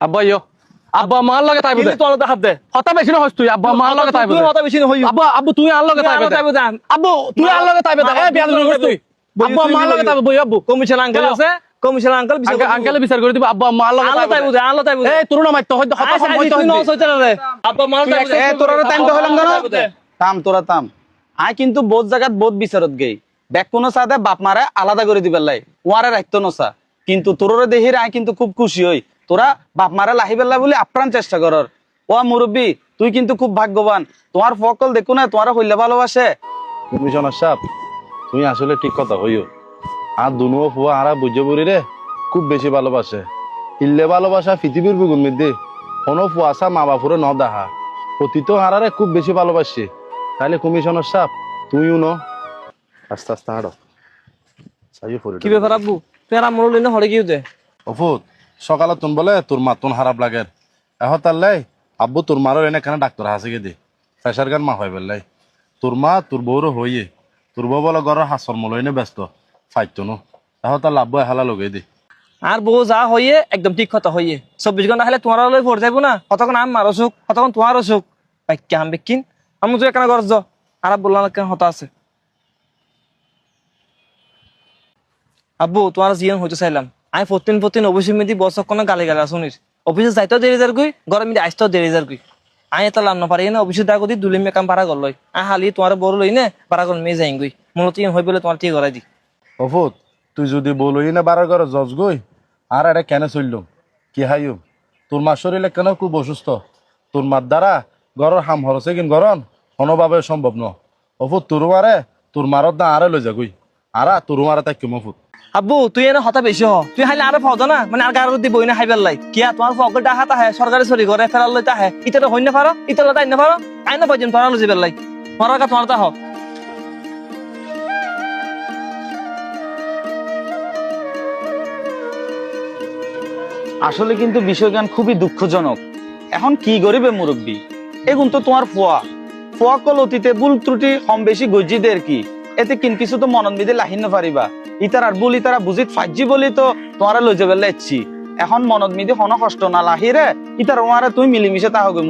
আব্বা ইয়ো আব্বা মার লগে তাইব দে তোর হাত দে হতা বেশি না হস তুই আব্বা মার লগে তাইব তুই দে হতা বেশি না হই আব্বা আব্বু তুই আর লগে তাইব দে আব্বু তুই আর লগে তাইব দে এ বিয়া করছ তুই আব্বা মার লগে তাইব বই আব্বু কমিশন আঙ্কেল আছে কমিশন আঙ্কেল আঙ্কেলে বিচার করে দিব আব্বা মার লগে তাইব দে আল্লাহ তাইব এই তোর না মাইতো হয়তো হতা সব হইতো তুই নস হইতে রে আব্বা মার তাইব এ তোরা টাইম তো হলাম না থাম তোরা থাম আই কিন্তু বহুত জায়গাত বহুত বিচারত গই ব্যাক কোন সাথে বাপ মারে আলাদা করে দিবার লাই ওয়ারে রাখতো নসা কিন্তু তোররে দেহির আই কিন্তু খুব খুশি হই তোরা বাপ মারে লাহিবেলা বলে আপ্রাণ চেষ্টা করর ও মুরব্বি তুই কিন্তু খুব ভাগ্যবান তোমার ফকল দেখো না তোমার হইলে ভালোবাসে কমিশনার সাহেব তুমি আসলে ঠিক কথা হইও আর দুনো ফুয়া আরা বুঝে বুড়ি রে খুব বেশি ভালোবাসে ইল্লে ভালোবাসা পৃথিবীর বুগুন মধ্যে কোনো ফুয়াশা মা বাপুরে ন দেখা অতীত হারারে খুব বেশি ভালোবাসে তাইলে কমিশনার সাহেব তুইও ন আস্তে আস্তে হাঁটো কি ব্যাপার আব্বু তুই আর আমরো লইনে হড়ে গিয়ে দে অফুত সকালে তুন বলে তোর মা তুন খারাপ লাগে এখন তাহলে আব্বু তোর মারও এনে কেন ডাক্তার হাসে গে দে প্রেশার গান মা হয় বললাই তোর মা তোর বউরও হইয়ে তোর বউ বলে ঘরের হাসর মল এনে ব্যস্ত ফাইতো নো এখন তাহলে আব্বু হেলা লগে দে আর বউ যা হইয়ে একদম ঠিক কথা হইয়ে 24 ঘন্টা হলে তোমার লই পড় যাইবো না কতক্ষণ আম মার অসুখ কতক্ষণ তোমার অসুখ বাইকে আম বেকিন আমি তুই কেন গরজ আর বললাম কেন হতা আছে আব্বু তোমার জীবন হইতে চাইলাম আমি প্রতিদিন অফিসের মধ্যে বছর কোনো গালি গালা শুনিস অফিসে যাইতেও দেরি যার গই ঘরের মধ্যে আসতেও দেরি যার গই আমি এটা লাভ না পারি না অফিসে দাগ দি দুলি মেকাম ভাড়া কর লই আমি হালি তোমার বড় লই না ভাড়া কর মেয়ে যাই গই মূলত হয়ে বলে তোমার ঠিক করাই দি অফুত তুই যদি বলই না বারার ঘরে জজ গই আর এটা কেন চললুম কি হাইম তোর মার শরীরে কেন খুব অসুস্থ তোর মার দ্বারা ঘরের হাম হরছে কিন গরম কোনোভাবে সম্ভব ন অফুত তোর মারে তোর মারত না আরে লই যাগুই আরা তোর মারে তাই কেমন অফুত আব্বু তুই এনে হতা বেশি হ তুই হাইলে আরে ফদ না মানে আর গাড়ি দিব না হাইবার লাই কিয়া তোমার ফকল টাকা তা হ্যাঁ সরকারি চুরি করে ফেরার লইতা হ্যাঁ ইটা হই না পারো ইটা তাই না পারো আই না পাইছেন তোরা লই যাবার লাই মারার কা তোমার তা হ আসলে কিন্তু বিষয়গান খুবই দুঃখজনক এখন কি গরিবে মুরব্বী এগুন তো তোমার ফুয়া কল অতীতে ভুল ত্রুটি কম বেশি গজ্জিদের কি এতে কিন কিছু তো মনন মিদে লাহিন পারিবা ইতার আর বলি তারা বুঝিত ফাইজি বলি তো তোমারা লই যাবে লাইছি এখন মনত মিদে কোনো কষ্ট না লাহিরে ইতার ওয়ারে তুমি মিলিমিশে তা হবে